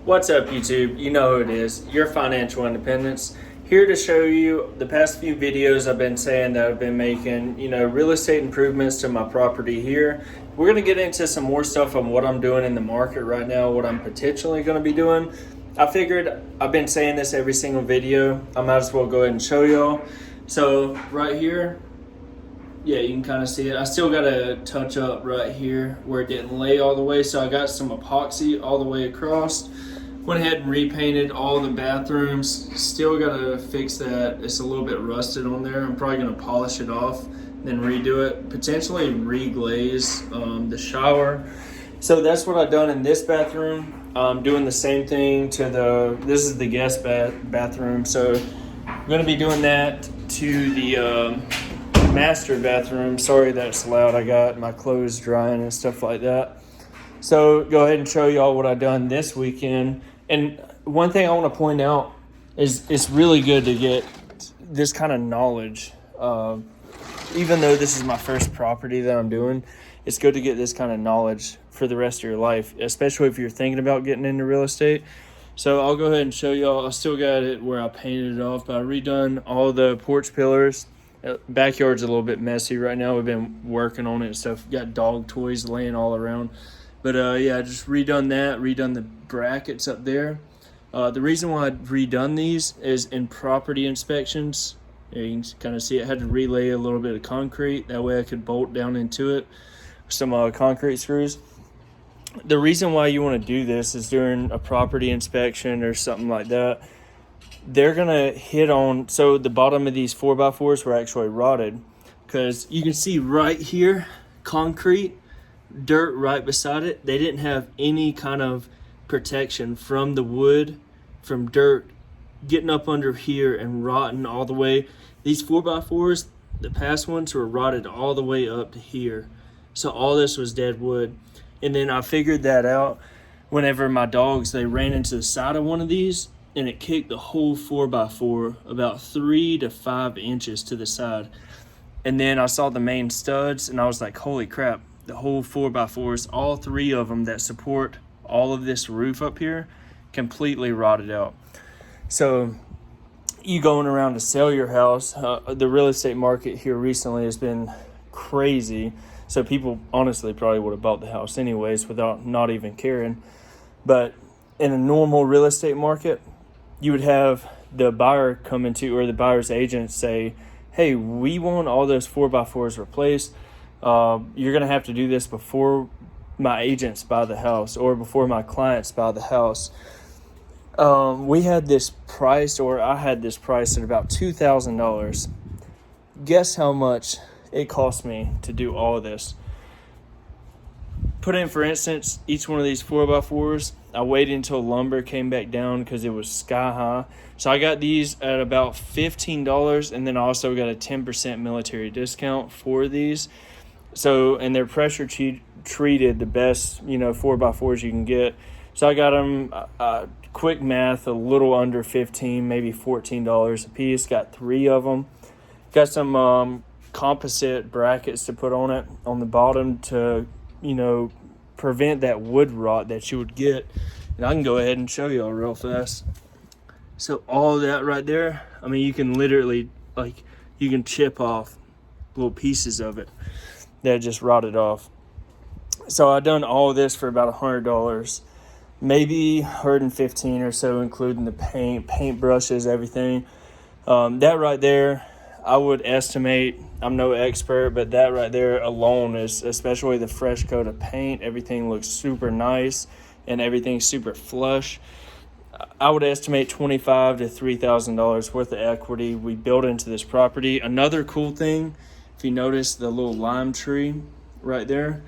What's up, YouTube? You know who it is. Your financial independence. Here to show you the past few videos I've been saying that I've been making, real estate improvements to my property here. We're going to get into some more stuff on what I'm doing in the market right now, what I'm potentially going to be doing. I figured I've been saying this every single video. I might as well go ahead and show y'all. So right here, yeah, you can kind of see it. I still got to touch up right here where it didn't lay all the way. So I got some epoxy all the way across. Went ahead and repainted all the bathrooms. Still got to fix that. It's a little bit rusted on there. I'm probably going to polish it off, then redo it. Potentially re-glaze the shower. So that's what I've done in this bathroom. I'm doing the same thing to this is the guest bathroom. So I'm going to be doing that to the master bathroom. Sorry that's loud. I got my clothes drying and stuff like that. So go ahead and show y'all what I've done this weekend. And one thing I want to point out is it's really good to get this kind of knowledge. Even though this is my first property that I'm doing, it's good to get this kind of knowledge for the rest of your life, especially if you're thinking about getting into real estate. So I'll go ahead and show y'all. I still got it where I painted it off, but I redone all the porch pillars. Backyard's a little bit messy right now. We've been working on it and stuff. Got dog toys laying all around. But yeah, I just redone the brackets up there. The reason why I redone these is in property inspections. You can kind of see it. I had to relay a little bit of concrete. That way I could bolt down into it with some concrete screws. The reason why you want to do this is during a property inspection or something like that. They're going to hit on, so the bottom of these 4x4s were actually rotted. Because you can see right here, concrete, dirt right beside it. They didn't have any kind of protection from the wood, from dirt getting up under here and rotting all the way. These 4x4s, the past ones were rotted all the way up to here. So all this was dead wood. And then I figured that out whenever my dogs, they ran into the side of one of these and it kicked the whole 4x4 about 3 to 5 inches to the side. And then I saw the main studs and I was like, holy crap. The whole 4x4s, all 3 of them that support all of this roof up here, completely rotted out. So you going around to sell your house, the real estate market here recently has been crazy. So people honestly probably would have bought the house anyways without not even caring. But in a normal real estate market, you would have the buyer come into, or the buyer's agent say, hey, we want all those 4x4s replaced. You're going to have to do this before my agents buy the house or before my clients buy the house. I had this priced at about $2,000. Guess how much it cost me to do all of this? Put in, for instance, each one of these 4x4s, I waited until lumber came back down because it was sky high. So I got these at about $15, and then I also got a 10% military discount for these. So, and they're pressure treated, the best, 4x4s you can get. So I got them, quick math, a little under $15, maybe $14 a piece. Got 3 of them. Got some composite brackets to put on it on the bottom to, prevent that wood rot that you would get. And I can go ahead and show y'all real fast. So all that right there, you can literally, you can chip off little pieces of it that just rotted off. So I done all of this for about $100, maybe $115 or so, including the paint brushes, everything. That right there, I would estimate, I'm no expert, but that right there alone is, especially the fresh coat of paint, everything looks super nice and everything's super flush. I would estimate $2,500 to $3,000 worth of equity we built into this property. Another cool thing, if you notice the little lime tree right there,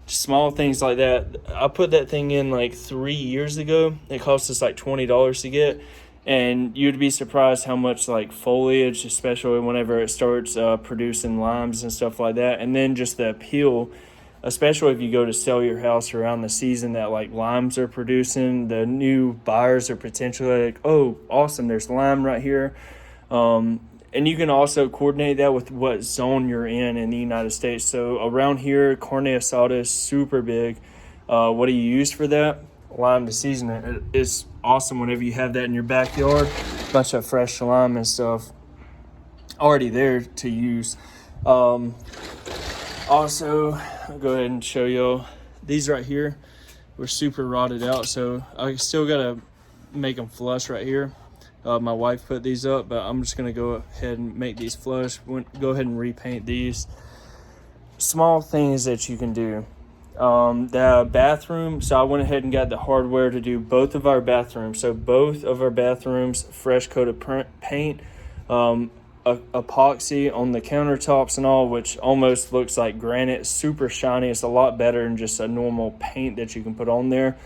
small things like that. I put that thing in 3 years ago. It cost us $20 to get. And you'd be surprised how much foliage, especially whenever it starts producing limes and stuff like that. And then just the appeal, especially if you go to sell your house around the season that limes are producing, the new buyers are potentially oh, awesome, there's lime right here. And you can also coordinate that with what zone you're in the United States. So around here, carne asada is super big. What do you use for that? lime to season it. It's awesome whenever you have that in your backyard. Bunch of fresh lime and stuff already there to use. Also, I'll go ahead and show y'all these right here. We're super rotted out, so I still gotta make them flush right here. My wife put these up, but I'm just gonna go ahead and make these flush. Go ahead and repaint these. Small things that you can do. The bathroom, so I went ahead and got the hardware to do both of our bathrooms. So both of our bathrooms, fresh coat of paint, epoxy on the countertops and all, which almost looks like granite, super shiny. It's a lot better than just a normal paint that you can put on there.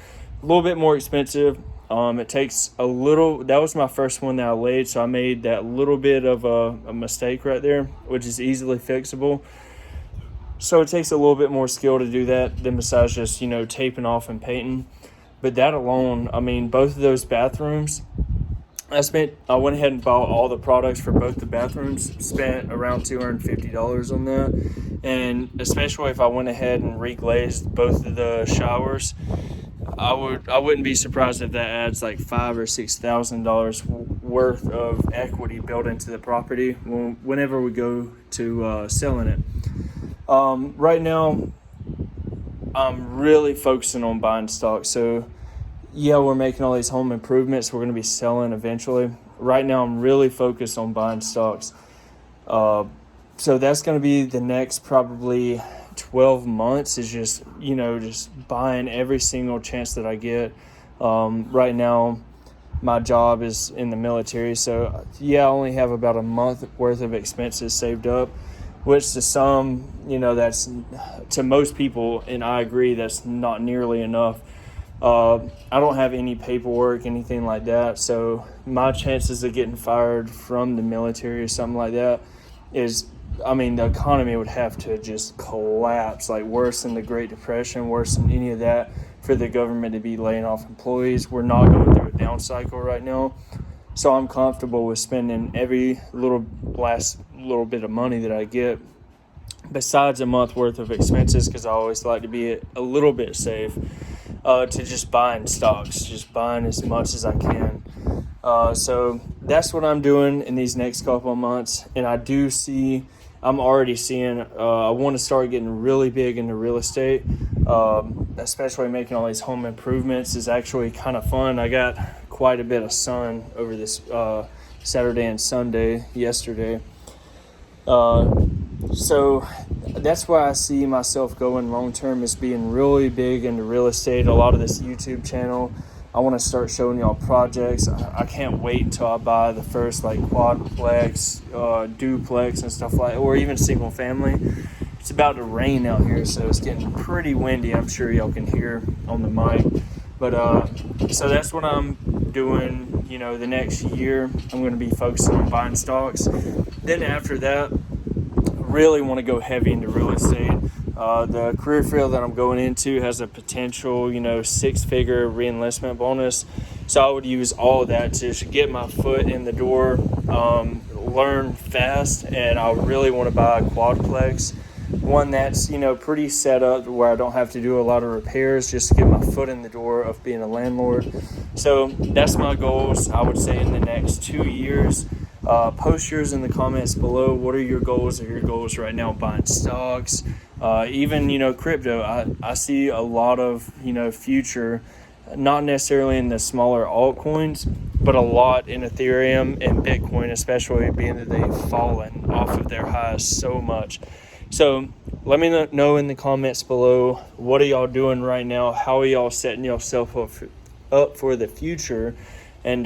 A little bit more expensive. It takes a little, that was my first one that I laid, so I made that little bit of a mistake right there, which is easily fixable. So it takes a little bit more skill to do that than besides just, taping off and painting. But that alone, I mean, both of those bathrooms, I went ahead and bought all the products for both the bathrooms, spent around $250 on that. And especially if I went ahead and reglazed both of the showers, I wouldn't be surprised if that adds like $5,000 or $6,000 worth of equity built into the property whenever we go to selling it. Right now, I'm really focusing on buying stock. So yeah, we're making all these home improvements we're going to be selling eventually. Right now, I'm really focused on buying stocks. So that's going to be the next probably 12 months is just buying every single chance that I get. Right now, my job is in the military. So yeah, I only have about a month worth of expenses saved up, which to some, that's to most people, and I agree, that's not nearly enough. I don't have any paperwork, anything like that. So my chances of getting fired from the military or something like that is, the economy would have to just collapse, like worse than the Great Depression, worse than any of that, for the government to be laying off employees. We're not going through a down cycle right now. So I'm comfortable with spending every last little bit of money that I get, besides a month worth of expenses, because I always like to be a little bit safe, to just buying stocks, just buying as much as I can. So that's what I'm doing in these next couple of months. And I'm already seeing, I want to start getting really big into real estate, especially making all these home improvements is actually kind of fun. I got quite a bit of sun over this Saturday and Sunday yesterday. So that's why I see myself going long term, is being really big into real estate. A lot of this YouTube channel, I want to start showing y'all projects. I can't wait until I buy the first quadplex, duplex and stuff or even single family. It's about to rain out here, so it's getting pretty windy. I'm sure y'all can hear on the mic. But so that's what I'm doing, the next year. I'm going to be focusing on buying stocks. Then after that, really want to go heavy into real estate. The career field that I'm going into has a potential, 6-figure reenlistment bonus. So I would use all of that to get my foot in the door, learn fast, and I really want to buy a quadplex. One that's, pretty set up where I don't have to do a lot of repairs, just to get my foot in the door of being a landlord. So that's my goals, I would say, in the next 2 years. Post yours in the comments below. What are your goals? Are your goals right now buying stocks? Even, crypto. I see a lot of, future, not necessarily in the smaller altcoins, but a lot in Ethereum and Bitcoin, especially being that they've fallen off of their highs so much. So let me know in the comments below, what are y'all doing right now? How are y'all setting yourself up for the future? And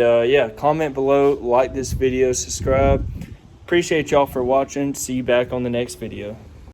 comment below, like this video, subscribe. Appreciate y'all for watching. See you back on the next video.